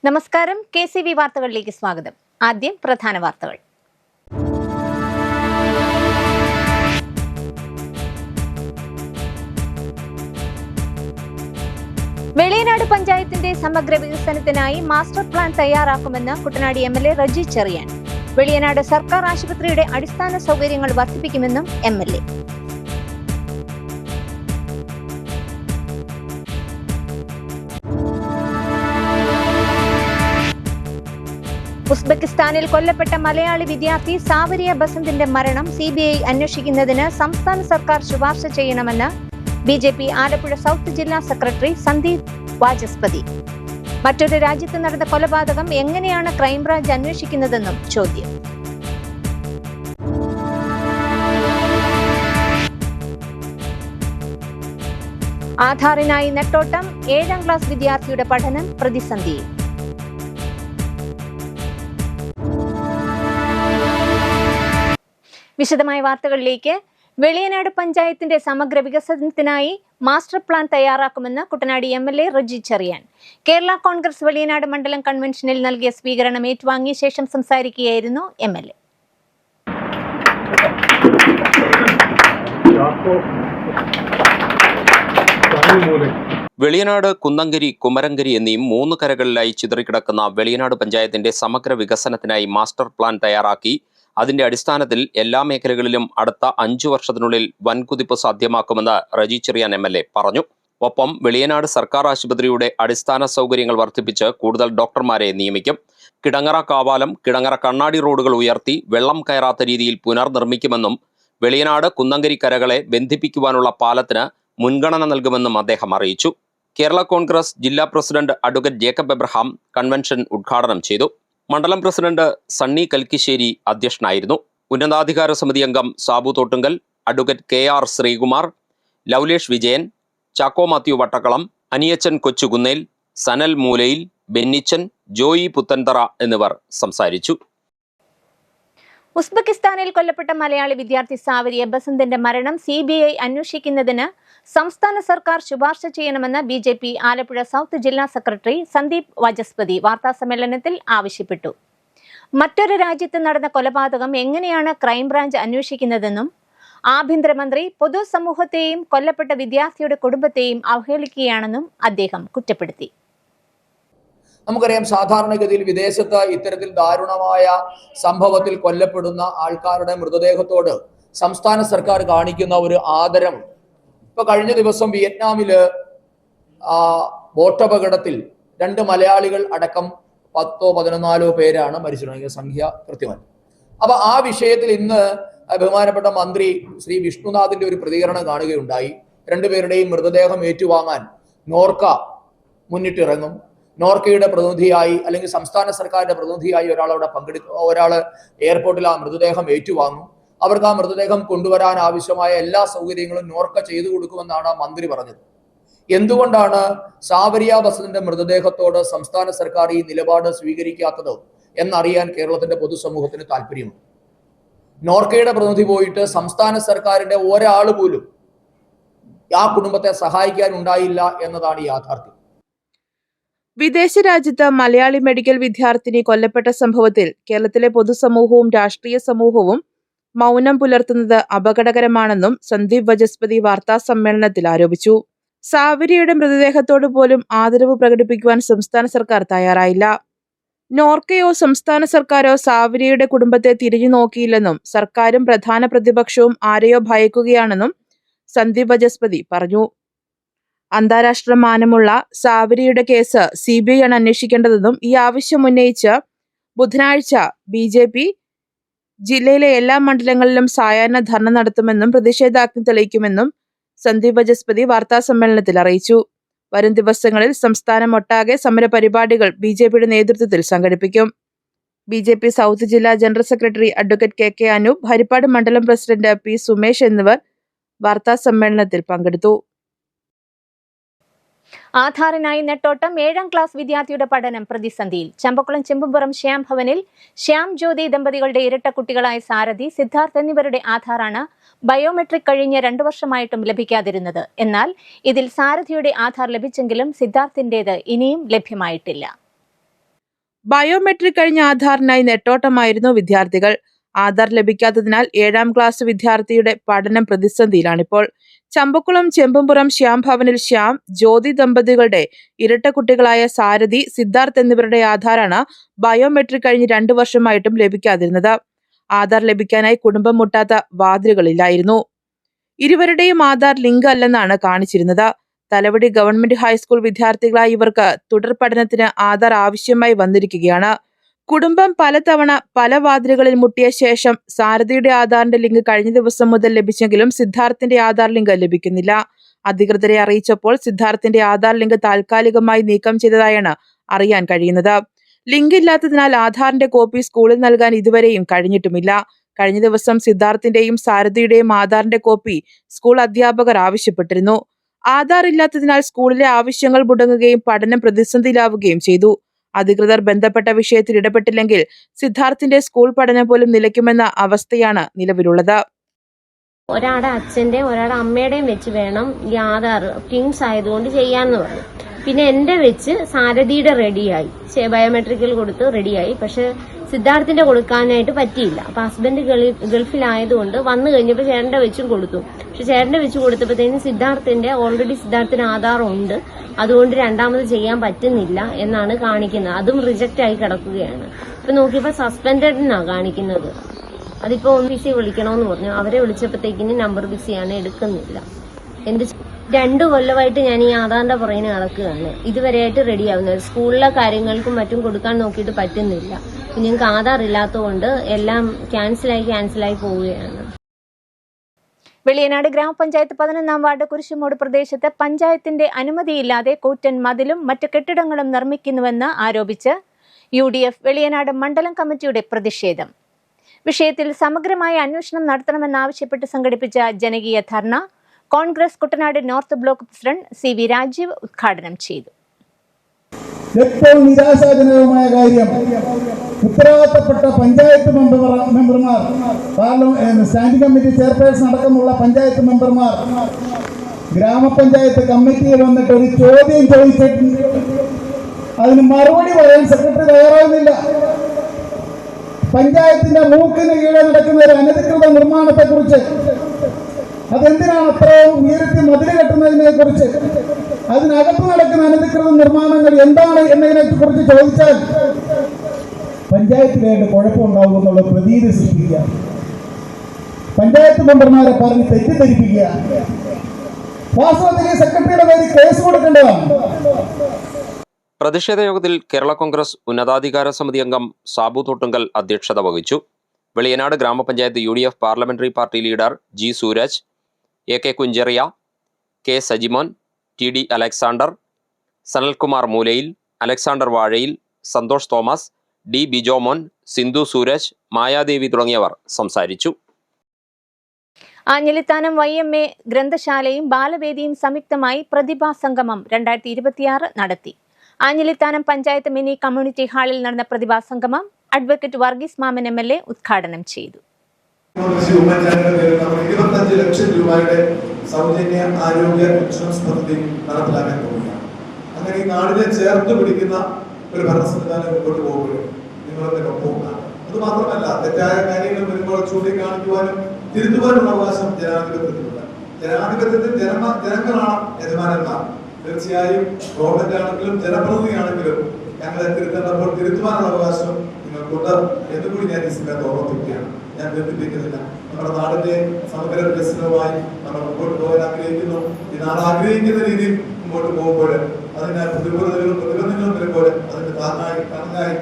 നമസ്കാരം, KCV വാർത്തകളിലേക്ക് സ്വാഗതം. ആദ്യം പ്രധാന വാർത്തകൾ. വെളിയനാട് പഞ്ചായത്തിന്റെ സമഗ്ര വികസനത്തിനായി മാസ്റ്റർ പ്ലാൻ തയ്യാറാക്കുമെന്ന് കുട്ടനാട് MLA റജി ചെറിയാൻ. വെളിയനാട് സർക്കാർ ആശുപത്രിയുടെ അടിസ്ഥാന സൗകര്യങ്ങൾ വർദ്ധിപ്പിക്കുമെന്നും MLA. ഉസ്ബെക്കിസ്ഥാനിൽ കൊല്ലപ്പെട്ട മലയാളി വിദ്യാർത്ഥി സാവരിയ ബസന്തിന്റെ മരണം CBI അന്വേഷിക്കുന്നതിന് സംസ്ഥാന സർക്കാർ ശുപാർശ ചെയ്യണമെന്ന് BJP ആലപ്പുഴ സൗത്ത് ജില്ലാ സെക്രട്ടറി സന്ദീപ് വാചസ്പതി. മറ്റൊരു രാജ്യത്ത് നടന്ന കൊലപാതകം എങ്ങനെയാണ് ക്രൈംബ്രാഞ്ച് അന്വേഷിക്കുന്നതെന്നും ചോദ്യം. ആധാറിനായി നെട്ടോട്ടം, 7ാം ക്ലാസ് വിദ്യാർത്ഥിയുടെ പഠനം പ്രതിസന്ധിയിൽ. വിശദമായ വാർത്തകളിലേക്ക്. വെളിയനാട് പഞ്ചായത്തിന്റെ സമഗ്ര വികസനത്തിനായി മാസ്റ്റർ പ്ലാൻ തയ്യാറാക്കുമെന്ന് കുട്ടനാട് MLA റജി ചെറിയാൻ. കേരള കോൺഗ്രസ് വെളിയനാട് മണ്ഡലം കൺവെൻഷനിൽ നൽകിയ സ്വീകരണം ഏറ്റുവാങ്ങിയ ശേഷം സംസാരിക്കുകയായിരുന്നു MLA. വെളിയനാട്, കുന്നങ്കരി, കുമരങ്കരി എന്നീ 3 കരകളിലായി ചിതറിക്കിടക്കുന്ന വെളിയനാട് പഞ്ചായത്തിന്റെ സമഗ്ര വികസനത്തിനായി മാസ്റ്റർ പ്ലാൻ തയ്യാറാക്കി അതിന്റെ അടിസ്ഥാനത്തിൽ എല്ലാ മേഖലകളിലും അടുത്ത 5 വർഷത്തിനുള്ളിൽ വൻകുതിപ്പ് സാധ്യമാക്കുമെന്ന് റജി ചെറിയാൻ MLA പറഞ്ഞു. ഒപ്പം വെളിയനാട് സർക്കാർ ആശുപത്രിയുടെ അടിസ്ഥാന സൗകര്യങ്ങൾ വർദ്ധിപ്പിച്ച് കൂടുതൽ ഡോക്ടർമാരെ നിയമിക്കും. കിടങ്ങറ കാവാലം, കിടങ്ങറ കണ്ണാടി റോഡുകൾ ഉയർത്തി വെള്ളം കയറാത്ത രീതിയിൽ പുനർനിർമ്മിക്കുമെന്നും വെളിയനാട്, കുന്നങ്കരി കരകളെ ബന്ധിപ്പിക്കുവാനുള്ള പാലത്തിന് മുൻഗണന നൽകുമെന്നും അദ്ദേഹം അറിയിച്ചു. കേരള കോൺഗ്രസ് ജില്ലാ president advocate Jacob Abraham convention ഉദ്ഘാടനം ചെയ്തു. മണ്ഡലം പ്രസിഡന്റ് സണ്ണി കൽക്കിശ്ശേരി അധ്യക്ഷനായിരുന്നു. ഉന്നതാധികാര സമിതി അംഗം സാബു തോട്ടുങ്കൽ, അഡ്വക്കേറ്റ് KR ശ്രീകുമാർ, ലൗലേഷ് വിജയൻ, ചാക്കോ മാത്യു വട്ടക്കളം, അനിയച്ചൻ കൊച്ചുകുന്നേൽ, സനൽ മൂലയിൽ, ബെന്നിച്ചൻ, ജോയി പുത്തൻതറ എന്നിവർ സംസാരിച്ചു. ഉസ്ബെക്കിസ്ഥാനിൽ കൊല്ലപ്പെട്ട മലയാളി വിദ്യാർത്ഥി സാവരിയ ബസന്തിന്റെ മരണം CBI അന്വേഷിക്കുന്നതിന് സംസ്ഥാന സർക്കാർ ശുപാർശ ചെയ്യണമെന്ന് BJP ആലപ്പുഴ സൗത്ത് ജില്ലാ സെക്രട്ടറി സന്ദീപ് വാചസ്പതി വാർത്താസമ്മേളനത്തിൽ ആവശ്യപ്പെട്ടു. മറ്റൊരു രാജ്യത്ത് നടന്ന കൊലപാതകം എങ്ങനെയാണ് ക്രൈംബ്രാഞ്ച് അന്വേഷിക്കുന്നതെന്നും ആഭ്യന്തരമന്ത്രി പൊതുസമൂഹത്തെയും കൊല്ലപ്പെട്ട വിദ്യാർത്ഥിയുടെ കുടുംബത്തെയും അവഹേളിക്കുകയാണെന്നും അദ്ദേഹം കുറ്റപ്പെടുത്തി. നമുക്കറിയാം, സാധാരണഗതിയിൽ വിദേശത്ത് ഇത്തരത്തിൽ ദാരുണമായ സംഭവത്തിൽ കൊല്ലപ്പെടുന്ന ആൾക്കാരുടെ മൃതദേഹത്തോട് സംസ്ഥാന സർക്കാർ കാണിക്കുന്ന ഒരു ആദരം. ഇപ്പൊ കഴിഞ്ഞ ദിവസം വിയറ്റ്നാമില് ബോട്ടപകടത്തിൽ 2 മലയാളികൾ അടക്കം 10-14 പേരാണ് മരിച്ചിട്ടുണ്ടെങ്കിൽ സംഖ്യ കൃത്യമല്ല. അപ്പൊ ആ വിഷയത്തിൽ ഇന്ന് ബഹുമാനപ്പെട്ട മന്ത്രി ശ്രീ വിഷ്ണുനാഥിന്റെ ഒരു പ്രതികരണം കാണുകയുണ്ടായി. 2 പേരുടെയും മൃതദേഹം ഏറ്റുവാങ്ങാൻ നോർക്ക മുന്നിട്ടിറങ്ങും. നോർക്കയുടെ പ്രതിനിധിയായി അല്ലെങ്കിൽ സംസ്ഥാന സർക്കാരിന്റെ പ്രതിനിധിയായി ഒരാൾ എയർപോർട്ടിൽ ആ മൃതദേഹം ഏറ്റുവാങ്ങും. അവർക്ക് ആ മൃതദേഹം കൊണ്ടുവരാൻ ആവശ്യമായ എല്ലാ സൗകര്യങ്ങളും നോർക്ക ചെയ്തു കൊടുക്കുമെന്നാണ് മന്ത്രി പറഞ്ഞത്. എന്തുകൊണ്ടാണ് സാവരിയ ബസന്തിന്റെ മൃതദേഹത്തോട് സംസ്ഥാന സർക്കാർ ഈ നിലപാട് സ്വീകരിക്കാത്തത് എന്നറിയാൻ കേരളത്തിന്റെ പൊതുസമൂഹത്തിന് താല്പര്യമുണ്ട്. നോർക്കയുടെ പ്രതിനിധി പോയിട്ട് സംസ്ഥാന സർക്കാരിന്റെ ഒരാൾ പോലും ആ കുടുംബത്തെ സഹായിക്കാൻ ഉണ്ടായില്ല എന്നതാണ് യാഥാർത്ഥ്യം. വിദേശ രാജ്യത്ത് മലയാളി മെഡിക്കൽ വിദ്യാർത്ഥിനി കൊല്ലപ്പെട്ട സംഭവത്തിൽ കേരളത്തിലെ പൊതുസമൂഹവും രാഷ്ട്രീയ സമൂഹവും മൗനം പുലർത്തുന്നത് അപകടകരമാണെന്നും സന്ദീപ് വാചസ്പതി വാർത്താ സമ്മേളനത്തിൽ ആരോപിച്ചു. സാവരിയുടെ മൃതദേഹത്തോട് പോലും ആദരവ് പ്രകടിപ്പിക്കുവാൻ സംസ്ഥാന സർക്കാർ തയ്യാറായില്ല. നോർക്കയോ സംസ്ഥാന സർക്കാരോ സാവരിയുടെ കുടുംബത്തെ തിരിഞ്ഞു നോക്കിയില്ലെന്നും സർക്കാരും പ്രധാന പ്രതിപക്ഷവും ആരെയോ ഭയക്കുകയാണെന്നും സന്ദീപ് വാചസ്പതി പറഞ്ഞു. അന്താരാഷ്ട്ര മാനമുള്ള സാവരിയുടെ കേസ് CBI ആണ് അന്വേഷിക്കേണ്ടതെന്നും ഈ ആവശ്യം ഉന്നയിച്ച് ബുധനാഴ്ച BJP ജില്ലയിലെ എല്ലാ മണ്ഡലങ്ങളിലും സായാഹ്ന ധർണ നടത്തുമെന്നും പ്രതിഷേധാഗ്നി തെളിയിക്കുമെന്നും സന്ദീപ് വാചസ്പതി വാർത്താ സമ്മേളനത്തിൽ അറിയിച്ചു. വരും ദിവസങ്ങളിൽ സംസ്ഥാനമൊട്ടാകെ സമരപരിപാടികൾ BJPയുടെ നേതൃത്വത്തിൽ സംഘടിപ്പിക്കും. BJP സൗത്ത് ജില്ലാ general secretary advocate KK Anoop, Haripad മണ്ഡലം പ്രസിഡന്റ് P സുമേഷ് എന്നിവർ വാർത്താ സമ്മേളനത്തിൽ പങ്കെടുത്തു. ആധാറിനായി നെട്ടോട്ടം, 7ാം ക്ലാസ് വിദ്യാർത്ഥിയുടെ പഠനം പ്രതിസന്ധിയിൽ. ചമ്പക്കുളം ചെമ്പുംപുറം ശ്യാം ഭവനിൽ ശ്യാം ജ്യോതി ദമ്പതികളുടെ ഇരട്ട കുട്ടികളായ സാരഥി, സിദ്ധാർത്ഥ് എന്നിവരുടെ ആധാറാണ് ബയോമെട്രിക് കഴിഞ്ഞ് 2 വർഷമായിട്ടും ലഭിക്കാതിരുന്നത്. എന്നാൽ ഇതിൽ സാരഥിയുടെ ആധാർ ലഭിച്ചെങ്കിലും സിദ്ധാർത്ഥിന്റേത് ഇനിയും ലഭ്യമായിട്ടില്ല. ബയോമെട്രിക് കഴിഞ്ഞ ആധാറിനായി നെട്ടോട്ടമായിരുന്നു വിദ്യാർത്ഥികൾ. ആധാർ ലഭിക്കാത്തതിനാൽ 7ാം ക്ലാസ് വിദ്യാർത്ഥിയുടെ പഠനം പ്രതിസന്ധിയിലാണിപ്പോൾ. ചമ്പക്കുളം ചെമ്പുംപുറം ശ്യാം ഭവനിൽ ശ്യാം, ജ്യോതി ദമ്പതികളുടെ ഇരട്ട കുട്ടികളായ സാരഥി, സിദ്ധാർത്ഥ് എന്നിവരുടെ ആധാറാണ് ബയോമെട്രിക് കഴിഞ്ഞ് 2 വർഷമായിട്ടും ലഭിക്കാതിരുന്നത്. ആധാർ ലഭിക്കാനായി കുടുംബം മുട്ടാത്ത വാതിലുകളില്ലായിരുന്നു. ഇരുവരുടെയും ആധാർ ലിങ്ക് അല്ലെന്നാണ് കാണിച്ചിരുന്നത്. തലവടി ഗവൺമെന്റ് ഹൈസ്കൂൾ വിദ്യാർത്ഥികളായ ഇവർക്ക് തുടർ പഠനത്തിന് ആധാർ ആവശ്യമായി വന്നിരിക്കുകയാണ്. കുടുംബം പലതവണ പല വാതിലുകളിൽ മുട്ടിയ ശേഷം സാരഥിയുടെ ആധാറിന്റെ ലിങ്ക് കഴിഞ്ഞ ദിവസം മുതൽ ലഭിച്ചെങ്കിലും സിദ്ധാർത്ഥിന്റെ ആധാർ ലിങ്ക് ലഭിക്കുന്നില്ല. അധികൃതരെ അറിയിച്ചപ്പോൾ സിദ്ധാർത്ഥിന്റെ ആധാർ ലിങ്ക് താൽക്കാലികമായി നീക്കം ചെയ്തതായാണ് അറിയാൻ കഴിയുന്നത്. ലിങ്ക് ഇല്ലാത്തതിനാൽ ആധാറിന്റെ കോപ്പി സ്കൂളിൽ നൽകാൻ ഇതുവരെയും കഴിഞ്ഞിട്ടുമില്ല. കഴിഞ്ഞ ദിവസം സിദ്ധാർത്ഥിന്റെയും സാരഥിയുടെയും ആധാറിന്റെ കോപ്പി സ്കൂൾ അധ്യാപകർ ആവശ്യപ്പെട്ടിരുന്നു. ആധാർ ഇല്ലാത്തതിനാൽ സ്കൂളിലെ ആവശ്യങ്ങൾ മുടങ്ങുകയും പഠനം പ്രതിസന്ധിയിലാവുകയും ചെയ്തു. അധികൃതർ ബന്ധപ്പെട്ട വിഷയത്തിൽ ഇടപെട്ടില്ലെങ്കിൽ സിദ്ധാർത്ഥിന്റെ സ്കൂൾ പഠനം പോലും നിലയ്ക്കുമെന്ന അവസ്ഥയാണ് നിലവിലുള്ളത്. ഒരാളുടെ അച്ഛൻ്റെ ഒരാളുടെ അമ്മയുടെയും വെച്ച് വേണം ഈ ആധാർ ട്വിൻസ് ആയതുകൊണ്ട് ചെയ്യാമെന്ന് പറഞ്ഞു. പിന്നെ എൻ്റെ വെച്ച് സാരഥിയുടെ റെഡിയായി, ബയോമെട്രിക്കൽ കൊടുത്ത് റെഡിയായി. പക്ഷെ സിദ്ധാർത്ഥിന്റെ കൊടുക്കാനായിട്ട് പറ്റിയില്ല. അപ്പൊ ഹസ്ബൻഡ് ഗൾഫിലായതുകൊണ്ട് വന്നു കഴിഞ്ഞപ്പോൾ ചേട്ടന്റെ വെച്ചും കൊടുത്തു. പക്ഷെ ചേട്ടന്റെ വെച്ച് കൊടുത്തപ്പോഴത്തേനും ഓൾറെഡി സിദ്ധാർത്ഥിന് ആധാർ ഉണ്ട്, അതുകൊണ്ട് രണ്ടാമത് ചെയ്യാൻ പറ്റുന്നില്ല എന്നാണ് കാണിക്കുന്നത്. അതും റിജക്റ്റ് ആയി കിടക്കുകയാണ്. ഇപ്പൊ നോക്കിയപ്പോൾ സസ്പെൻഡഡ് എന്നാണ് കാണിക്കുന്നത്. അതിപ്പോ ഓഫീസിൽ വിളിക്കണമെന്ന് പറഞ്ഞു. അവരെ വിളിച്ചപ്പോഴത്തേക്കിന് നമ്പർ ബിസിയാണ്, എടുക്കുന്നില്ല. 2 കൊല്ലമായിട്ട് ഞാൻ ഈ ആധാറിന്റെ പുറകിന് നടക്കുകയാണ്. ഇതുവരെയായിട്ട് റെഡിയാവുന്നത്. സ്കൂളിലെ കാര്യങ്ങൾക്കും മറ്റും കൊടുക്കാൻ നോക്കിയിട്ട് പറ്റുന്നില്ല. ഞങ്ങൾക്ക് ആധാർ ഇല്ലാത്തതുകൊണ്ട് എല്ലാം ക്യാൻസലായി പോവുകയാണ്. വെളിയനാട് ഗ്രാമപഞ്ചായത്ത് 11ാം വാർഡ് കുരിശുമൂട് പ്രദേശത്ത് പഞ്ചായത്തിന്റെ അനുമതിയില്ലാതെ കൂറ്റൻ മതിലും മറ്റ് കെട്ടിടങ്ങളും നിർമ്മിക്കുന്നുവെന്ന് ആരോപിച്ച് UDF വെളിയനാട് മണ്ഡലം കമ്മിറ്റിയുടെ പ്രതിഷേധം. വിഷയത്തിൽ സമഗ്രമായ അന്വേഷണം നടത്തണമെന്നാവശ്യപ്പെട്ട് സംഘടിപ്പിച്ച ജനകീയ dharna Congress Kuttanad north block president CV Rajeev ഉദ്ഘാടനം ചെയ്തു. ഏറ്റവും നിരാശാജനകമായ കാര്യം, ഉത്തരവാദിത്തപ്പെട്ട പഞ്ചായത്ത് മെമ്പർമാർ, സ്റ്റാൻഡിംഗ് കമ്മിറ്റി ചെയർപേഴ്സൺ അടക്കമുള്ള പഞ്ചായത്ത് മെമ്പർമാർ ഗ്രാമപഞ്ചായത്ത് കമ്മിറ്റിയിൽ വന്നിട്ട് ഒരു ചോദ്യം ചോദിച്ചിട്ടുണ്ട്. അതിന് മറുപടി പറയാൻ സെക്രട്ടറി തയ്യാറാകുന്നില്ല. പഞ്ചായത്തിന്റെ മൂക്കിന് കീഴെ നടക്കുന്ന ഒരു അനധികൃത നിർമ്മാണത്തെക്കുറിച്ച്, അതെന്തിനാണ് അത്രയും ഉയർത്തി മതിൽ കെട്ടുന്നതിനെ കുറിച്ച്, അതിനകത്ത് നടക്കുന്ന അനധികൃത നിർമ്മാണങ്ങൾ എന്താണ് എന്നതിനെ കുറിച്ച് ചോദിച്ചാൽ പഞ്ചായത്തിലേക്ക് കുഴപ്പമുണ്ടാവും എന്നുള്ള പ്രതീതി സൃഷ്ടിക്കുക, പഞ്ചായത്ത് മെമ്പർമാരെ പറഞ്ഞ് തെറ്റിദ്ധരിപ്പിക്കുക. വാസ്തവത്തിൽ സെക്രട്ടറിയുടെ പേരിൽ കേസ് കൊടുക്കേണ്ടതാണ്. പ്രതിഷേധ യോഗത്തിൽ കേരള കോൺഗ്രസ് ഉന്നതാധികാര സമിതി അംഗം സാബു തോട്ടുങ്കൽ അധ്യക്ഷത വഹിച്ചു. വെളിയനാട് ഗ്രാമപഞ്ചായത്ത് UDF parliamentary party leader G Sooraj, AK Kunjaria, K Sajimon, TD Alexander, Sanalkumar Moolayil, Alexander Vazhayil, Santhosh Thomas, D Bijomon, Sindhu Sooraj, Mayadevi തുടങ്ങിയവർ സംസാരിച്ചു. ആഞ്ഞിലിത്താനം YMA ഗ്രന്ഥശാലയും ബാലവേദിയും സംയുക്തമായി പ്രതിഭാ സംഗമം 2026 നടത്തി. ആഞ്ഞിലിത്താനം പഞ്ചായത്ത് മിനി കമ്മ്യൂണിറ്റി ഹാളിൽ നടന്ന പ്രതിഭാ സംഗമം അഡ്വക്കേറ്റ് വർഗീസ് മാമൻ MLA ഉദ്ഘാടനം ചെയ്തു. 25 ലക്ഷം രൂപയുടെ സൗജന്യ ആരോഗ്യ ഇൻഷുറൻസ് പദ്ധതി നടപ്പിലാക്കാൻ പോവുകയാണ്. അങ്ങനെ ഈ നാടിനെ ചേർത്ത് പിടിക്കുന്ന ഒരു ഭരണ സംവിധാനം മുമ്പോട്ട് പോകുമ്പോൾ നിങ്ങളുടെ ഒപ്പമാണ്. അത് മാത്രമല്ല, തെറ്റായ കാര്യങ്ങൾ വരുമ്പോൾ ചൂണ്ടിക്കാണിക്കുവാനും തിരുത്തുവാനുള്ള അവകാശം ജനാധിപത്യത്തിലുണ്ട്. ജനാധിപത്യത്തിൽ ജനങ്ങളാണ് യജമാനന്മാർ. തീർച്ചയായും ഗവൺമെന്റ് ആണെങ്കിലും ജനപ്രതിനിധിയാണെങ്കിലും ഞങ്ങളെ തിരുത്തേണ്ടപ്പോൾ തിരുത്തുവാനുള്ള അവകാശം നിങ്ങൾക്കുണ്ട് എന്നുകൂടി ഞാൻ ഈ സമയത്ത് ഓർമ്മിപ്പിക്കുകയാണ്. ഞാൻ ബന്ധിപ്പിക്കുന്നില്ല. നമ്മുടെ നാടിന്റെ സമഗ്ര വികസനവുമായി നമ്മൾ മുമ്പോട്ട് പോകാൻ ആഗ്രഹിക്കുന്നു. ഈ നാട് ആഗ്രഹിക്കുന്ന രീതിയിൽ മുമ്പോട്ട് പോകുമ്പോൾ അതിന് പ്രതിബന്ധങ്ങളും വരുമ്പോൾ അതിന് താങ്ങായി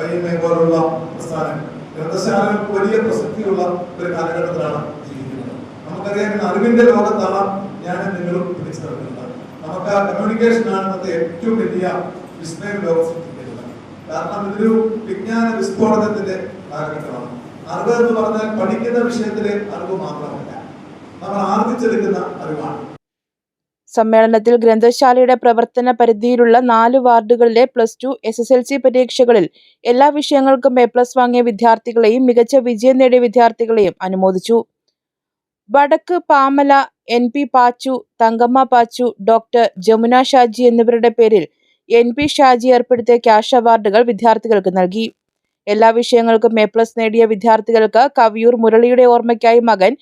YMA പോലുള്ള പ്രസ്ഥാനം ഗ്രന്ഥശാലകൾക്ക് വലിയ പ്രസക്തിയുള്ള ഒരു കാലഘട്ടത്തിലാണ് ജീവിക്കുന്നത്. നമുക്കറിയാം, അറിവിന്റെ ലോകത്താണ് ഞാനും നിങ്ങളും പിടിച്ചു നടക്കുന്നത്. നമുക്ക് കമ്മ്യൂണിക്കേഷനാണ് ഇന്നത്തെ ഏറ്റവും വലിയ വിസ്മയ ലോകം സൃഷ്ടിക്കുന്നത്. കാരണം ഇതൊരു വിജ്ഞാന വിസ്ഫോടനത്തിന്റെ കാലഘട്ടമാണ്. അറിവ് എന്ന് പറഞ്ഞാൽ പഠിക്കുന്ന വിഷയത്തിലെ അറിവ് മാത്രമല്ല, നമ്മൾ ആർജിച്ചെടുക്കുന്ന അറിവാണ്. സമ്മേളനത്തിൽ ഗ്രന്ഥശാലയുടെ പ്രവർത്തന പരിധിയിലുള്ള 4 വാർഡുകളിലെ +2 SSLC പരീക്ഷകളിൽ എല്ലാ വിഷയങ്ങൾക്കും A+ വാങ്ങിയ വിദ്യാർത്ഥികളെയും മികച്ച വിജയം നേടിയ വിദ്യാർത്ഥികളെയും അനുമോദിച്ചു. വടക്ക് പാമല NP പാച്ചു, തങ്കമ്മ പാച്ചു, ഡോക്ടർ ജമുന ഷാജി എന്നിവരുടെ പേരിൽ NP ഷാജി ഏർപ്പെടുത്തിയ ക്യാഷ് അവാർഡുകൾ വിദ്യാർത്ഥികൾക്ക് നൽകി. എല്ലാ വിഷയങ്ങൾക്കും A+ നേടിയ വിദ്യാർത്ഥികൾക്ക് കവിയൂർ മുരളിയുടെ ഓർമ്മയ്ക്കായി മകൻ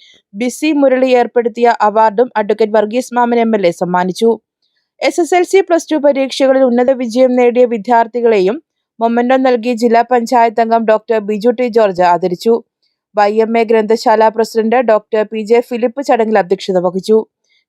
ബിസി മുരളി ഏർപ്പെടുത്തിയ അവാർഡും അഡ്വക്കേറ്റ് വർഗീസ് മാമൻ MLA സമ്മാനിച്ചു. SSLC +2 പരീക്ഷകളിൽ ഉന്നത വിജയം നേടിയ വിദ്യാർത്ഥികളെയും മൊമെന്റോ നൽകി ജില്ലാ പഞ്ചായത്ത് അംഗം ഡോക്ടർ ബിജു ടി ജോർജ് ആദരിച്ചു. YMA ഗ്രന്ഥശാല പ്രസിഡന്റ് ഡോക്ടർ PJ ഫിലിപ്പ് ചടങ്ങിൽ അധ്യക്ഷത വഹിച്ചു.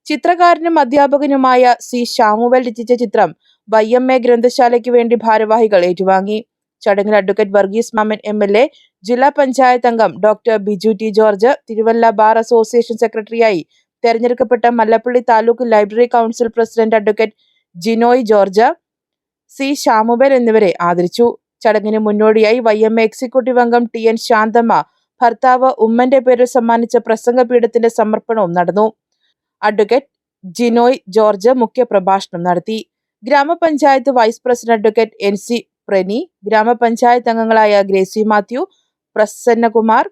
ചിത്രകാരനും അധ്യാപകനുമായ C. ഷാമുവേൽ രചിച്ച ചിത്രം YMA ഗ്രന്ഥശാലയ്ക്ക് വേണ്ടി ഭാരവാഹികൾ ഏറ്റുവാങ്ങി. ചടങ്ങിൽ അഡ്വക്കേറ്റ് വർഗീസ് മാമൻ MLA, ജില്ലാ പഞ്ചായത്ത് അംഗം doctor Biju T George, Thiruvalla bar association സെക്രട്ടറിയായി തെരഞ്ഞെടുക്കപ്പെട്ട Mallappally taluk library council president advocate Jinoy George, C. Samuel എന്നിവരെ ആദരിച്ചു. ചടങ്ങിന് മുന്നോടിയായി YMA എക്സിക്യൂട്ടീവ് അംഗം TN ശാന്തമ്മ ഭർത്താവ് ഉമ്മന്റെ പേരിൽ സമ്മാനിച്ച പ്രസംഗപീഠത്തിന്റെ സമർപ്പണവും നടന്നു. അഡ്വക്കേറ്റ് ജിനോയ് ജോർജ് മുഖ്യ പ്രഭാഷണം നടത്തി. ഗ്രാമപഞ്ചായത്ത് vice president advocate NC Prani, ഗ്രാമപഞ്ചായത്ത് അംഗങ്ങളായ ഗ്രേസി മാത്യു, പ്രസന്നകുമാർ,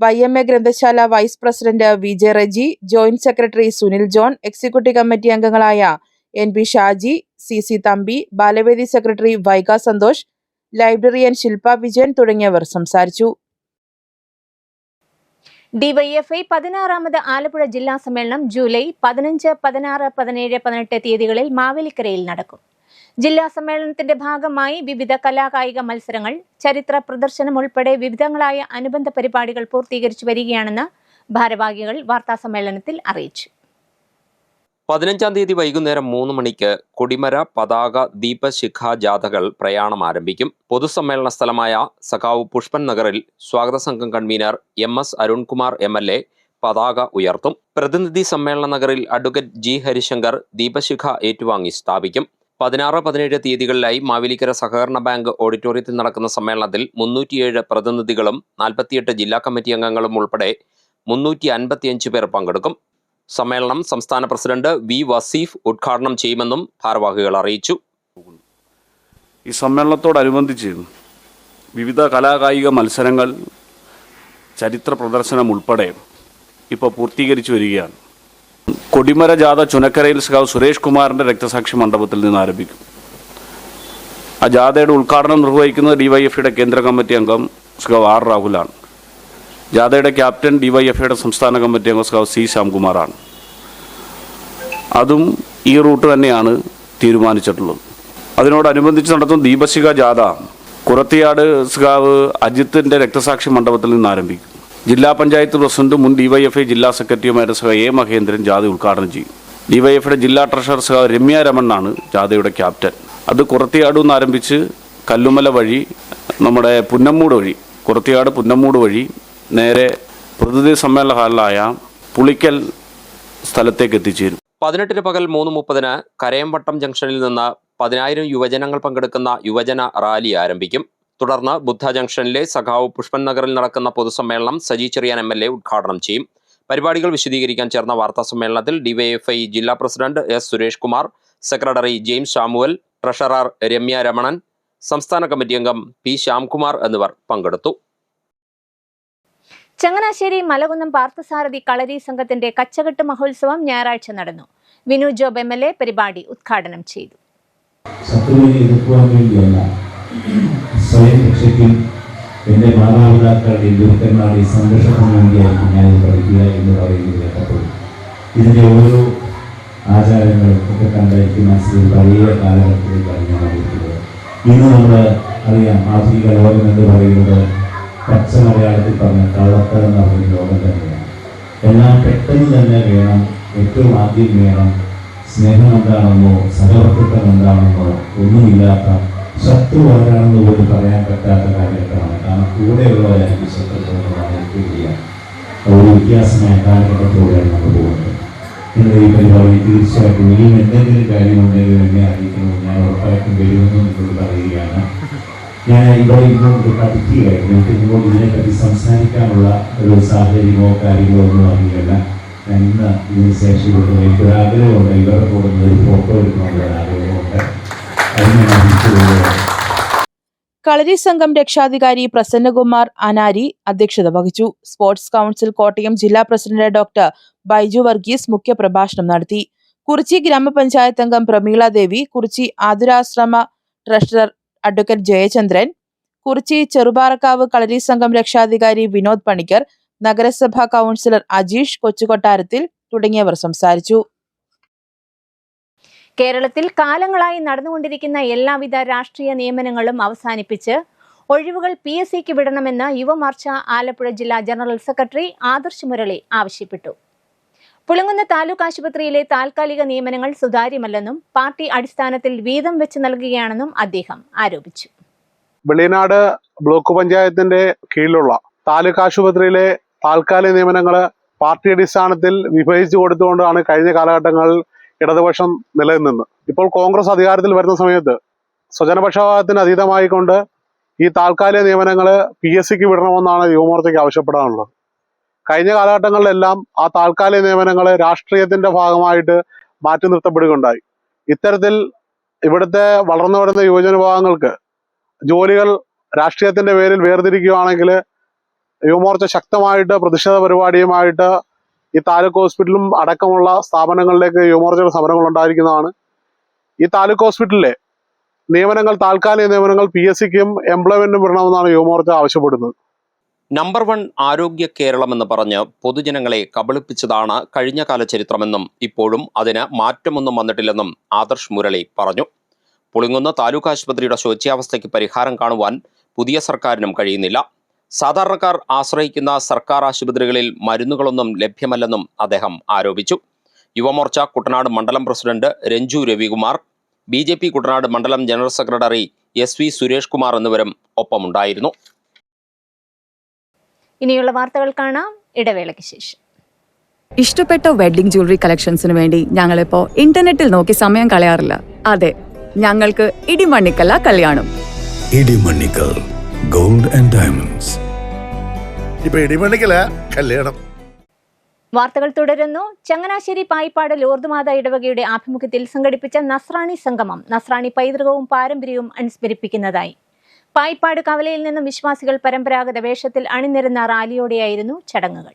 YMA ഗ്രന്ഥശാല vice president VJ Reji, joint secretary Sunil John, executive committee അംഗങ്ങളായ NP Shaji, CC Thampi, Balavedi secretary Vaiga Santhosh, librarian Shilpa Vijayan തുടങ്ങിയവർ സംസാരിച്ചു. DYFI 16ാമത് ആലപ്പുഴ ജില്ലാ സമ്മേളനം ജൂലൈ 15, 16, 17, 18 തീയതികളിൽ മാവേലിക്കരയിൽ നടക്കും. ജില്ലാ സമ്മേളനത്തിന്റെ ഭാഗമായി വിവിധ കലാകായിക മത്സരങ്ങൾ, ചരിത്ര പ്രദർശനം ഉൾപ്പെടെ വിവിധങ്ങളായ അനുബന്ധ പരിപാടികൾ പൂർത്തീകരിച്ചു വരികയാണെന്ന് ഭാരവാഹികൾ വാർത്താസമ്മേളനത്തിൽ അറിയിച്ചു. 15-ാം തീയതി വൈകുന്നേരം 3 മണിക്ക് കൊടിമര, പതാക, ദീപശിഖ ജാഥകൾ പ്രയാണം ആരംഭിക്കും. പൊതുസമ്മേളന സ്ഥലമായ സഖാവ് പുഷ്പൻ നഗറിൽ സ്വാഗത സംഘം കൺവീനർ MS അരുൺകുമാർ MLA പതാക ഉയർത്തും. പ്രതിനിധി സമ്മേളന നഗറിൽ അഡ്വക്കേറ്റ് G. ഹരിശങ്കർ ദീപശിഖ ഏറ്റുവാങ്ങി സ്ഥാപിക്കും. 16, 17 തീയതികളിലായി മാവേലിക്കര സഹകരണ ബാങ്ക് ഓഡിറ്റോറിയത്തിൽ നടക്കുന്ന സമ്മേളനത്തിൽ 307 പ്രതിനിധികളും 48 ജില്ലാ കമ്മിറ്റി അംഗങ്ങളും ഉൾപ്പെടെ 355 പേർ പങ്കെടുക്കും. സമ്മേളനം സംസ്ഥാന പ്രസിഡന്റ് V. വസീഫ് ഉദ്ഘാടനം ചെയ്യുമെന്നും ഭാരവാഹികൾ അറിയിച്ചു. ഈ സമ്മേളനത്തോടനുബന്ധിച്ച് വിവിധ കലാകായിക മത്സരങ്ങൾ, ചരിത്ര പ്രദർശനം ഉൾപ്പെടെ ഇപ്പോൾ പൂർത്തീകരിച്ചു വരികയാണ്. കൊടിമര ജാഥ ചുനക്കരയിൽ സഖാവ് സുരേഷ് കുമാറിൻ്റെ രക്തസാക്ഷി മണ്ഡപത്തിൽ നിന്ന് ആരംഭിക്കും. ആ ജാഥയുടെ ഉദ്ഘാടനം നിർവഹിക്കുന്നത് DYFIയുടെ കേന്ദ്ര കമ്മിറ്റി അംഗം സഖാവ് R. രാഹുലാണ്. ജാഥയുടെ ക്യാപ്റ്റൻ DYFIയുടെ സംസ്ഥാന കമ്മിറ്റി അംഗം സഖാവ് C. ശ്യാംകുമാറാണ്. അതും ഈ റൂട്ട് തന്നെയാണ് തീരുമാനിച്ചിട്ടുള്ളത്. അതിനോടനുബന്ധിച്ച് നടത്തുന്ന ദീപശിഖ ജാഥ കുറത്തിയാട് സഖാവ് അജിത്തിൻ്റെ രക്തസാക്ഷി മണ്ഡപത്തിൽ നിന്ന് ആരംഭിക്കും. ജില്ലാ പഞ്ചായത്ത് പ്രസിഡന്റ് മുൻ DYFI ജില്ലാ സെക്രട്ടറിയുമായ സഖാവ് A. മഹേന്ദ്രൻ ജാഥ ഉദ്ഘാടനം ചെയ്യും. DYFIയുടെ ജില്ലാ ട്രഷറർ സഖാവ് രമ്യ രമണാണ് ജാഥയുടെ ക്യാപ്റ്റൻ. അത് കുറത്തിയാട് നിന്ന് ആരംഭിച്ച് കല്ലുമല വഴി നമ്മുടെ പുന്നമ്മൂട് വഴി, കുറത്തിയാട് പുന്നമ്മൂട് വഴി നേരെ പ്രതിനിധി സമ്മേളന ഹാളിലായ പുളിക്കൽ സ്ഥലത്തേക്ക് എത്തിച്ചേരും. 18 പകൽ 3:30 കരയംവട്ടം ജംഗ്ഷനിൽ നിന്ന് 10,000 യുവജനങ്ങൾ പങ്കെടുക്കുന്ന യുവജന റാലി ആരംഭിക്കും. തുടർന്ന് ബുദ്ധ ജംഗ്ഷനിലെ സഖാവ് പുഷ്പൻ നഗറിൽ നടക്കുന്ന പൊതുസമ്മേളനം സജി ചെറിയാൻ MLA ഉദ്ഘാടനം ചെയ്യും. പരിപാടികൾ വിശദീകരിക്കാൻ ചേർന്ന വാർത്താ സമ്മേളനത്തിൽ DYFI ജില്ലാ president S. Suresh Kumar, secretary James Shamuel, treasurer Ramya Ramanan, സംസ്ഥാന കമ്മിറ്റി അംഗം P. ശ്യാംകുമാർ എന്നിവർ പങ്കെടുത്തു. ചങ്ങനാശ്ശേരി മലകുന്നം പാർത്ഥസാരഥി കളരി സംഘത്തിന്റെ കച്ചകെട്ട് മഹോത്സവം ഞായറാഴ്ച നടന്നു. വിനു ജോബ് MLA പരിപാടി ഉദ്ഘാടനം ചെയ്തു. സ്വയം രക്ഷയ്ക്കും എൻ്റെ മാതാപിതാക്കളുടെ ഗുരുക്കന്മാരുടെ സംരക്ഷണത്തിന് വേണ്ടിയായിരിക്കും ഞാനിത് പഠിക്കുക എന്ന് പറയുന്നത് കേട്ടപ്പോൾ ഇതിൻ്റെ ഓരോ ആചാരങ്ങളും ഒക്കെ കണ്ടായിരിക്കും മനസ്സിൽ പഴയ കാലഘട്ടത്തിലേക്കാണ് ഞാൻ അറിയിക്കുന്നത്. ഇന്ന് നമ്മൾ അറിയാം, ആധുനിക ലോകം എന്ന് പറയുന്നത് പച്ച മലയാളത്തിൽ പറഞ്ഞ കള്ളത്തരം എന്ന് പറയുന്ന ലോകം തന്നെയാണ്. എല്ലാം പെട്ടെന്ന് തന്നെ വേണം, ഏറ്റവും ആദ്യം വേണം. സ്നേഹം എന്താണെന്നോ സഹവർത്തിത്വം എന്താണെന്നോ ഒന്നുമില്ലാത്ത, ശത്രു ആരാണെന്ന് പോലും പറയാൻ പറ്റാത്ത കാലഘട്ടമാണ്. കാരണം കൂടെയുള്ളവരായിരിക്കും ശത്രുക്കളെന്ന് ഒരു വ്യത്യാസമായ കാലഘട്ടത്തോടെയാണ് നമ്മൾ പോകുന്നത്. ഇന്ന് ഈ പരിപാടി തീർച്ചയായിട്ടും ഇനിയും എന്തെങ്കിലും കാര്യമുണ്ടെങ്കിൽ എന്നെ അറിയിക്കണമെന്ന് ഞാൻ ഉറപ്പായിട്ടും വരുമെന്ന് നിങ്ങളോട് പറയുകയാണ്. ഞാൻ ഇവിടെ ഇങ്ങോട്ട് പഠിക്കുകയായിരുന്നു. എനിക്ക് ഇങ്ങോട്ട് ഇതിനെപ്പറ്റി സംസാരിക്കാനുള്ള ഒരു സാഹചര്യമോ കാര്യങ്ങളോ ഒന്നും അറിയില്ല. ഞാൻ ഇന്ന് ഇതിന് ശേഷം ഇവിടെ എനിക്കൊരു ആഗ്രഹമുണ്ട്, ഇവരുടെ കൂടെ ഒരു ഫോട്ടോ എടുക്കണമെന്നുള്ള ആഗ്രഹമുണ്ട്. കളരി സംഘം രക്ഷാധികാരി പ്രസന്നകുമാർ അനാരി അധ്യക്ഷത വഹിച്ചു. സ്പോർട്സ് കൗൺസിൽ കോട്ടയം ജില്ലാ പ്രസിഡന്റ് ഡോക്ടർ ബൈജു വർഗീസ് മുഖ്യ പ്രഭാഷണം നടത്തി. കുറിച്ചി ഗ്രാമപഞ്ചായത്ത് അംഗം പ്രമീള ദേവി, കുറിച്ചി ആതുരാശ്രമ ട്രഷറർ അഡ്വക്കേറ്റ് ജയചന്ദ്രൻ, കുറിച്ചി ചെറുപാറക്കാവ് കളരി സംഘം രക്ഷാധികാരി വിനോദ് പണിക്കർ, നഗരസഭാ കൗൺസിലർ അജീഷ് കൊച്ചുകൊട്ടാരത്തിൽ തുടങ്ങിയവർ സംസാരിച്ചു. കേരളത്തിൽ കാലങ്ങളായി നടന്നുകൊണ്ടിരിക്കുന്ന എല്ലാവിധ രാഷ്ട്രീയ നിയമനങ്ങളും അവസാനിപ്പിച്ച് ഒഴിവുകൾ PSCക്ക് വിടണമെന്ന് യുവമോർച്ച ആലപ്പുഴ ജില്ലാ ജനറൽ സെക്രട്ടറി ആദർശ് മുരളി ആവശ്യപ്പെട്ടു. പുളിങ്കുന്ന് താലൂക്ക് ആശുപത്രിയിലെ താൽക്കാലിക നിയമനങ്ങൾ സുതാര്യമല്ലെന്നും പാർട്ടി അടിസ്ഥാനത്തിൽ വീതം വെച്ച് നൽകുകയാണെന്നും അദ്ദേഹം ആരോപിച്ചു. വെളിയനാട് ബ്ലോക്ക് പഞ്ചായത്തിന്റെ കീഴിലുള്ള താലൂക്ക് ആശുപത്രിയിലെ താൽക്കാലിക നിയമനങ്ങൾ പാർട്ടി അടിസ്ഥാനത്തിൽ വിഭജിച്ചു കൊടുത്തുകൊണ്ടാണ് കഴിഞ്ഞ കാലഘട്ടങ്ങളിൽ ഇടതുപക്ഷം നിലനിന്നത്. ഇപ്പോൾ കോൺഗ്രസ് അധികാരത്തിൽ വരുന്ന സമയത്ത് സ്വജനപക്ഷപാതത്തിന് അതീതമായിക്കൊണ്ട് ഈ താൽക്കാലിക നിയമനങ്ങൾ PSCക്ക് വിടണമെന്നാണ് യുവമോർച്ചയ്ക്ക് ആവശ്യപ്പെടാനുള്ളത്. കഴിഞ്ഞ കാലഘട്ടങ്ങളിലെല്ലാം ആ താൽക്കാലിക നിയമനങ്ങൾ രാഷ്ട്രീയത്തിന്റെ ഭാഗമായിട്ട് മാറ്റി നിർത്തപ്പെടുകയുണ്ടായി. ഇത്തരത്തിൽ ഇവിടുത്തെ വളർന്നു വരുന്ന യുവജന വിഭാഗങ്ങൾക്ക് ജോലികൾ രാഷ്ട്രീയത്തിന്റെ പേരിൽ വേർതിരിക്കുകയാണെങ്കിൽ യുവമോർച്ച ശക്തമായിട്ട് പ്രതിഷേധ പരിപാടിയുമായിട്ട് ഈ താലൂക്ക് ഹോസ്പിറ്റലും അടക്കമുള്ള സ്ഥാപനങ്ങളിലേക്ക് യുവമോർച്ചയുടെ സമരങ്ങൾ ഉണ്ടായിരിക്കുന്നതാണ്. ഈ താലൂക്ക് ഹോസ്പിറ്റലിലെ നിയമനങ്ങൾ താൽക്കാലിക നിയമനങ്ങൾ PSCക്കും എംപ്ലോയ്മെന്റിനും വിടണമെന്നാണ് യുവമോർച്ച ആവശ്യപ്പെടുന്നത്. നമ്പർ 1 ആരോഗ്യ കേരളം എന്ന് പറഞ്ഞ് പൊതുജനങ്ങളെ കബളിപ്പിച്ചതാണ് കഴിഞ്ഞകാല ചരിത്രമെന്നും ഇപ്പോഴും അതിന് മാറ്റമൊന്നും വന്നിട്ടില്ലെന്നും ആദർശ് മുരളി പറഞ്ഞു. പുളിങ്കുന്ന് താലൂക്ക് ആശുപത്രിയുടെ ശോച്യാവസ്ഥയ്ക്ക് പരിഹാരം കാണുവാൻ പുതിയ സർക്കാരിനും കഴിയുന്നില്ല. സാധാരണക്കാർ ആശ്രയിക്കുന്ന സർക്കാർ ആശുപത്രികളിൽ മരുന്നുകളൊന്നും ലഭ്യമല്ലെന്നും അദ്ദേഹം ആരോപിച്ചു. യുവമോർച്ച കുട്ടനാട് മണ്ഡലം പ്രസിഡന്റ് രഞ്ജു രവികുമാർ, BJP കുട്ടനാട് മണ്ഡലം general secretary SV Suresh Kumar എന്നിവരും ഒപ്പമുണ്ടായിരുന്നു. ഇനിയുള്ള വാർത്തകൾ കാണാം ഇടവേളയ്ക്ക് ശേഷം. ഇഷ്ടപ്പെട്ട വെഡ്ഡിംഗ് ജ്വല്ലറി കളക്ഷൻസിന് വേണ്ടി ഞങ്ങളിപ്പോ ഇന്റർനെറ്റിൽ നോക്കി സമയം കളയാറില്ല. അതെ, ഞങ്ങൾക്ക് ഇടിമണ്ണിക്കല്ല കല്യാണം. Idimannickal gold and diamonds. ഇപ്പൊ ഇടിമണ്ണിക്കല കല്യാണം. വാർത്തകൾ തുടരുന്നു. ചങ്ങനാശ്ശേരി പായിപ്പാട് ലോർദ്മാത ഇടവകയുടെ ആഭിമുഖ്യത്തിൽ സംഘടിപ്പിച്ച നസ്രാണി സംഗമം നസ്രാണി പൈതൃകവും പാരമ്പര്യവും അനുസ്മരിപ്പിക്കുന്നതായി. പായിപ്പാട് കവലയിൽ നിന്നും വിശ്വാസികൾ പരമ്പരാഗത വേഷത്തിൽ അണിനിരന്ന റാലിയോടെയായിരുന്നു ചടങ്ങുകൾ.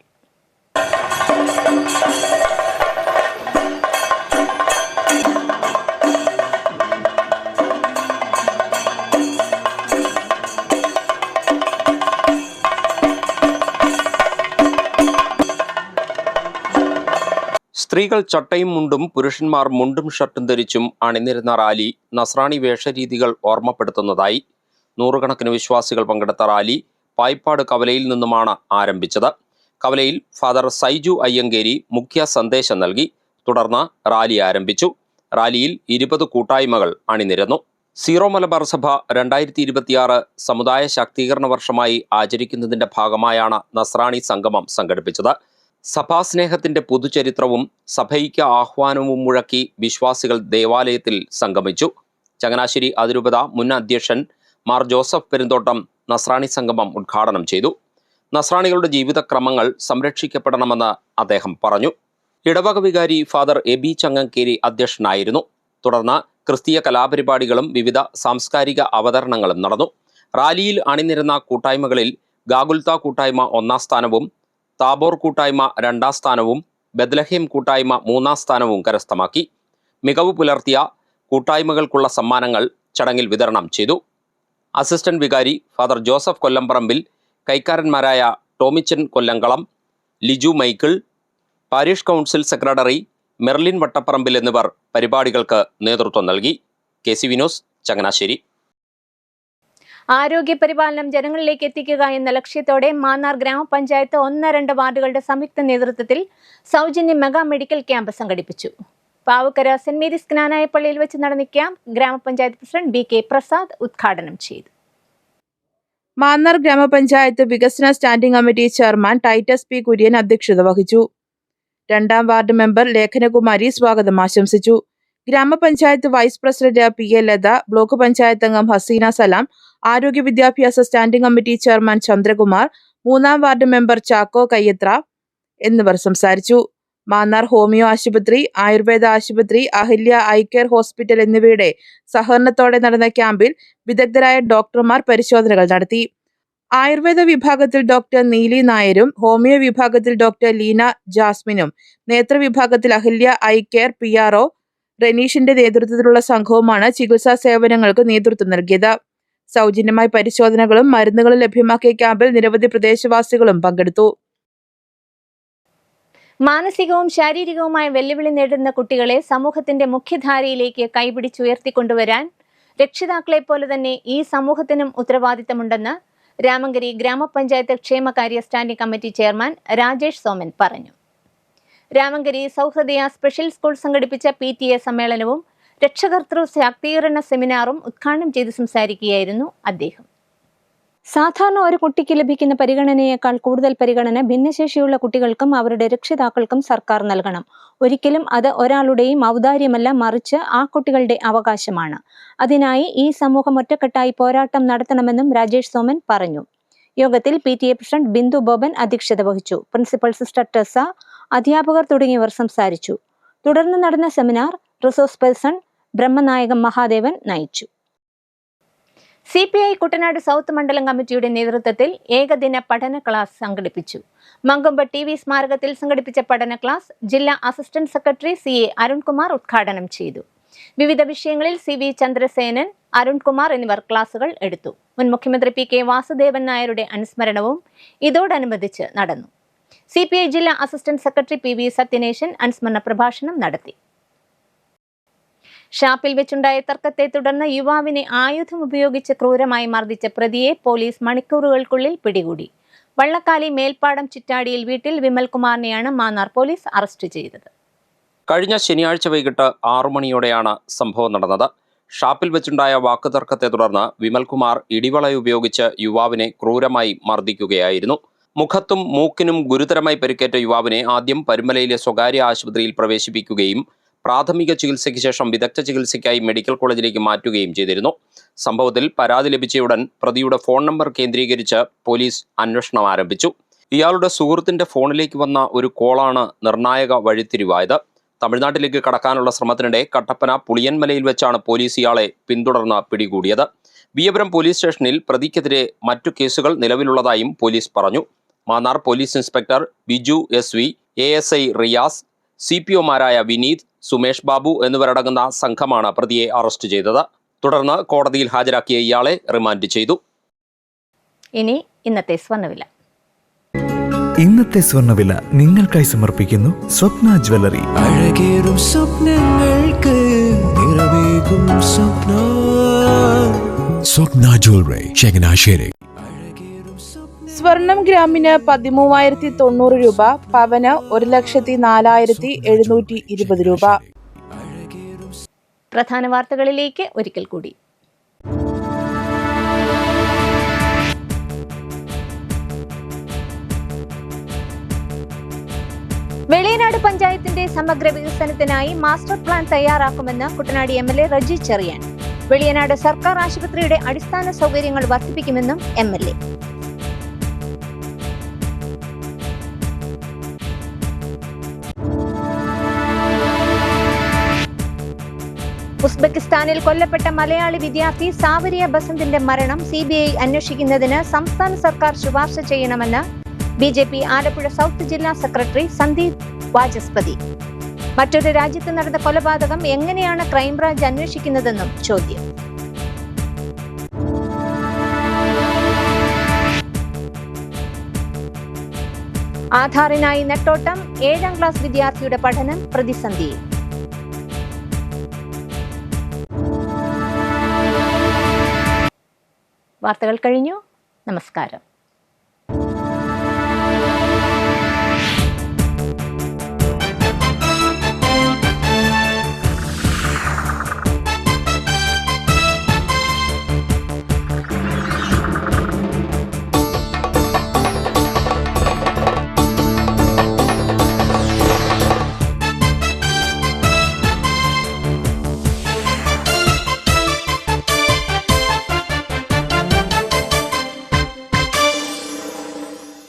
സ്ത്രീകൾ ചട്ടയും മുണ്ടും പുരുഷന്മാർ മുണ്ടും ഷർട്ടും ധരിച്ചും അണിനിരുന്ന റാലി നസ്രാണി വേഷരീതികൾ ഓർമ്മപ്പെടുത്തുന്നതായി. നൂറുകണക്കിന് വിശ്വാസികൾ പങ്കെടുത്ത റാലി പായിപ്പാട് കവലയിൽ നിന്നുമാണ് ആരംഭിച്ചത്. കവലയിൽ ഫാദർ സൈജു അയ്യങ്കേരി മുഖ്യ സന്ദേശം നൽകി. തുടർന്ന് റാലി ആരംഭിച്ചു. റാലിയിൽ 20 കൂട്ടായ്മകൾ അണിനിരന്നു. സീറോ മലബാർ സഭ 2026 സമുദായ ശാക്തീകരണ വർഷമായി ആചരിക്കുന്നതിന്റെ ഭാഗമായാണ് നസ്രാണി സംഗമം സംഘടിപ്പിച്ചത്. സഭാസ്നേഹത്തിന്റെ പുതുചരിത്രവും സഭയ്ക്ക് ആഹ്വാനവും മുഴക്കി വിശ്വാസികൾ ദേവാലയത്തിൽ സംഗമിച്ചു. ചങ്ങനാശ്ശേരി അതിരൂപത മുൻ അധ്യക്ഷൻ മാർ ജോസഫ് പെരുന്തോട്ടം നസ്രാണി സംഗമം ഉദ്ഘാടനം ചെയ്തു. നസ്രാണികളുടെ ജീവിതക്രമങ്ങൾ സംരക്ഷിക്കപ്പെടണമെന്ന് അദ്ദേഹം പറഞ്ഞു. ഇടവക വികാരി ഫാദർ എബി ചങ്ങങ്കേരി അധ്യക്ഷനായിരുന്നു. തുടർന്ന് ക്രിസ്തീയ കലാപരിപാടികളും വിവിധ സാംസ്കാരിക അവതരണങ്ങളും നടന്നു. റാലിയിൽ അണിനിരുന്ന കൂട്ടായ്മകളിൽ ഗാഗുൽത്ത കൂട്ടായ്മ 1ാം സ്ഥാനവും താബോർ കൂട്ടായ്മ 2ാം സ്ഥാനവും ബെത്ലഹേം കൂട്ടായ്മ 3ാം സ്ഥാനവും കരസ്ഥമാക്കി. മികവ് പുലർത്തിയ കൂട്ടായ്മകൾക്കുള്ള സമ്മാനങ്ങൾ ചടങ്ങിൽ വിതരണം ചെയ്തു. അസിസ്റ്റന്റ് വികാരി ഫാദർ ജോസഫ് കൊല്ലംപറമ്പിൽ, കൈക്കാരന്മാരായ Tomichan Kollankalam, Liju Michael, parish council secretary Merlin Vattaparambil എന്നിവർ പരിപാടികൾക്ക് നേതൃത്വം നൽകി. KCV news, Changanassery. ആരോഗ്യ പരിപാലനം ജനങ്ങളിലേക്ക് എത്തിക്കുക എന്ന ലക്ഷ്യത്തോടെ മാന്നാർ ഗ്രാമപഞ്ചായത്ത് 1-2 വാർഡുകളുടെ സംയുക്ത നേതൃത്വത്തിൽ സൗജന്യ മെഗാ മെഡിക്കൽ ക്യാമ്പ് സംഘടിപ്പിച്ചു. പാവക്കര സെന്റ് മേരീസ് ജ്ഞാനായ പള്ളിയിൽ വെച്ച് നടന്ന ക്യാമ്പ് ഗ്രാമപഞ്ചായത്ത് പ്രസിഡന്റ് BK പ്രസാദ് ഉദ്ഘാടനം ചെയ്തു. മാന്നാർ ഗ്രാമപഞ്ചായത്ത് വികസന standing committee chairman Titus P. Kurian അധ്യക്ഷത വഹിച്ചു. 2ാം വാർഡ് മെമ്പർ ലേഖനകുമാരി സ്വാഗതം ആശംസിച്ചു. ഗ്രാമപഞ്ചായത്ത് vice president PA Latha, block panchayat അംഗം ഹസീന സലാം, ആരോഗ്യ വിദ്യാഭ്യാസ സ്റ്റാൻഡിംഗ് കമ്മിറ്റി ചെയർമാൻ ചന്ദ്രകുമാർ, 3ാം വാർഡ് മെമ്പർ ചാക്കോ കയ്യത്ര എന്നിവർ സംസാരിച്ചു. മാന്നാർ ഹോമിയോ ആശുപത്രി, ആയുർവേദ ആശുപത്രി, അഹല്യ ഐ കെയർ ഹോസ്പിറ്റൽ എന്നിവയുടെ സഹകരണത്തോടെ നടന്ന ക്യാമ്പിൽ വിദഗ്ധരായ ഡോക്ടർമാർ പരിശോധനകൾ നടത്തി. ആയുർവേദ വിഭാഗത്തിൽ ഡോക്ടർ നീലി നായരും ഹോമിയോ വിഭാഗത്തിൽ ഡോക്ടർ ലീന ജാസ്മിനും നേത്ര വിഭാഗത്തിൽ അഹല്യ ഐ കെയർ PRO റെനീഷിന്റെ നേതൃത്വത്തിലുള്ള സംഘവുമാണ് ചികിത്സാ സേവനങ്ങൾക്ക് നേതൃത്വം നൽകിയത്. സൗജന്യമായി പരിശോധനകളും മരുന്നുകളും ലഭ്യമാക്കിയ ക്യാമ്പിൽ നിരവധി പ്രദേശവാസികളും പങ്കെടുത്തു. മാനസികവും ശാരീരികവുമായ വെല്ലുവിളി നേരിടുന്ന കുട്ടികളെ സമൂഹത്തിന്റെ മുഖ്യധാരയിലേക്ക് കൈപിടിച്ചുയർത്തിക്കൊണ്ടുവരാൻ രക്ഷിതാക്കളെപ്പോലെ തന്നെ ഈ സമൂഹത്തിനും ഉത്തരവാദിത്തമുണ്ടെന്ന് രാമങ്കരി ഗ്രാമപഞ്ചായത്ത് ക്ഷേമകാര്യ standing committee chairman Rajesh Soman പറഞ്ഞു. രാമങ്കരി സൗഹൃദയ സ്പെഷ്യൽ സ്കൂൾ സംഘടിപ്പിച്ച PTA സമ്മേളനവും രക്ഷകർതൃ ശാക്തീകരണ സെമിനാറും ഉദ്ഘാടനം ചെയ്ത് സംസാരിക്കുകയായിരുന്നു അദ്ദേഹം. സാധാരണ ഒരു കുട്ടിക്ക് ലഭിക്കുന്ന പരിഗണനയേക്കാൾ കൂടുതൽ പരിഗണന ഭിന്നശേഷിയുള്ള കുട്ടികൾക്കും അവരുടെ രക്ഷിതാക്കൾക്കും സർക്കാർ നൽകണം. ഒരിക്കലും അത് ഒരാളുടെയും ഔദാര്യമല്ല, മറിച്ച് ആ കുട്ടികളുടെ അവകാശമാണ്. അതിനായി ഈ സമൂഹം ഒറ്റക്കെട്ടായി പോരാട്ടം നടത്തണമെന്നും രാജേഷ് സോമൻ പറഞ്ഞു. യോഗത്തിൽ PTA പ്രസിഡന്റ് ബിന്ദു ബോബൻ അധ്യക്ഷത വഹിച്ചു. പ്രിൻസിപ്പൽ സിസ്റ്റർ ടെസ, അധ്യാപകർ തുടങ്ങിയവർ സംസാരിച്ചു. തുടർന്ന് നടന്ന seminar resource person Brahmanayakam Mahadevan നയിച്ചു. CPI കുട്ടനാട് സൗത്ത് മണ്ഡലം കമ്മിറ്റിയുടെ നേതൃത്വത്തിൽ ഏകദിന പഠന ക്ലാസ് സംഘടിപ്പിച്ചു. മങ്കൊമ്പ് TV സ്മാരകത്തിൽ സംഘടിപ്പിച്ച പഠന ക്ലാസ് ജില്ലാ അസിസ്റ്റന്റ് സെക്രട്ടറി CA അരുൺകുമാർ ഉദ്ഘാടനം ചെയ്തു. വിവിധ വിഷയങ്ങളിൽ CV ചന്ദ്രസേനൻ, അരുൺകുമാർ എന്നിവർ ക്ലാസുകൾ എടുത്തു. മുൻ മുഖ്യമന്ത്രി PK വാസുദേവൻ നായരുടെ അനുസ്മരണവും ഇതോടനുബന്ധിച്ച് നടന്നു. CPI ജില്ലാ അസിസ്റ്റന്റ് സെക്രട്ടറി PV സത്യനേശൻ അനുസ്മരണ പ്രഭാഷണം നടത്തി. ഷാപ്പിൽ വെച്ചുണ്ടായ തർക്കത്തെ തുടർന്ന് യുവാവിനെ ആയുധം ഉപയോഗിച്ച് ക്രൂരമായി മർദ്ദിച്ച പ്രതിയെ പോലീസ് മണിക്കൂറുകൾക്കുള്ളിൽ പിടികൂടി. വള്ളക്കാലി മേൽപ്പാടം ചിറ്റാടിയിൽ വീട്ടിൽ വിമൽകുമാറിനെയാണ് മാന്നാർ പോലീസ് അറസ്റ്റ് ചെയ്തത്. കഴിഞ്ഞ ശനിയാഴ്ച വൈകിട്ട് 6 മണിയോടെയാണ് സംഭവം നടന്നത്. ഷാപ്പിൽ വെച്ചുണ്ടായ വാക്കുതർക്കത്തെ തുടർന്ന് വിമൽകുമാർ ഇടിവള ഉപയോഗിച്ച് യുവാവിനെ ക്രൂരമായി മർദ്ദിക്കുകയായിരുന്നു. മുഖത്തും മൂക്കിനും ഗുരുതരമായി പരിക്കേറ്റ യുവാവിനെ ആദ്യം പരുമലയിലെ സ്വകാര്യ ആശുപത്രിയിൽ പ്രവേശിപ്പിക്കുകയും പ്രാഥമിക ചികിത്സയ്ക്ക് ശേഷം വിദഗ്ധ ചികിത്സയ്ക്കായി മെഡിക്കൽ കോളേജിലേക്ക് മാറ്റുകയും ചെയ്തിരുന്നു. സംഭവത്തിൽ പരാതി ലഭിച്ചയുടൻ പ്രതിയുടെ ഫോൺ നമ്പർ കേന്ദ്രീകരിച്ച് പോലീസ് അന്വേഷണം ആരംഭിച്ചു. ഇയാളുടെ സുഹൃത്തിന്റെ ഫോണിലേക്ക് വന്ന ഒരു കോളാണ് നിർണായക വഴിത്തിരിവായത്. തമിഴ്നാട്ടിലേക്ക് കടക്കാനുള്ള ശ്രമത്തിനിടെ കട്ടപ്പന പുളിയൻമലയിൽ വെച്ചാണ് പോലീസ് ഇയാളെ പിന്തുടർന്ന് പിടികൂടിയത്. വിയപുരം പോലീസ് സ്റ്റേഷനിൽ പ്രതിക്കെതിരെ മറ്റു കേസുകൾ നിലവിലുള്ളതായും പോലീസ് പറഞ്ഞു. Mannar police inspector Biju SV, ASI Riyas, CPOമാരായ വിനീത്, സുമേഷ് ബാബു എന്നിവരടങ്ങുന്ന സംഘമാണ് പ്രതിയെ അറസ്റ്റ് ചെയ്തത്. തുടർന്ന് കോടതിയിൽ ഹാജരാക്കിയ ഇയാളെ റിമാൻഡ് ചെയ്തു. ഇനി ഇന്നത്തെ സ്വർണ്ണവില. ഇന്നത്തെ സ്വർണ്ണവില നിങ്ങൾക്കായി സമർപ്പിക്കുന്നു സ്വപ്ന ജ്വല്ലറി. അഴകേറും സ്വപ്നങ്ങൾക്ക് നിറവേകും സ്വപ്ന. സ്വപ്ന ജ്വല്ലറി, ചങ്ങനാശ്ശേരി. സ്വർണം ഗ്രാമിന് 13,090 രൂപ, പവന് 1,04,720 രൂപ. പ്രധാന വാർത്തകളിലേക്ക് ഒരിക്കൽ കൂടി. വെളിയനാട് പഞ്ചായത്തിന്റെ സമഗ്ര വികസനത്തിനായി മാസ്റ്റർ പ്ലാൻ തയ്യാറാക്കുമെന്ന് കുട്ടനാട് MLA റജി ചെറിയാൻ. വെളിയനാട് സർക്കാർ ആശുപത്രിയുടെ അടിസ്ഥാന സൗകര്യങ്ങൾ വർദ്ധിപ്പിക്കുമെന്നും MLA. ഉസ്ബെക്കിസ്ഥാനിൽ കൊല്ലപ്പെട്ട മലയാളി വിദ്യാർത്ഥി സാവരിയ ബസന്തിന്റെ മരണം CBI അന്വേഷിക്കുന്നതിന് സംസ്ഥാന സർക്കാർ ശുപാർശ ചെയ്യണമെന്ന് BJP ആലപ്പുഴ സൗത്ത് ജില്ലാ സെക്രട്ടറി സന്ദീപ് വാചസ്പതി. മറ്റൊരു രാജ്യത്ത് നടന്ന കൊലപാതകം എങ്ങനെയാണ് ക്രൈംബ്രാഞ്ച് അന്വേഷിക്കുന്നതെന്നും ചോദ്യം. ആധാറിനായി നെട്ടോട്ടം, 7ാം ക്ലാസ് വിദ്യാർത്ഥിയുടെ പഠനം പ്രതിസന്ധിയിൽ. വാർത്തകൾ കഴിഞ്ഞു. നമസ്കാരം.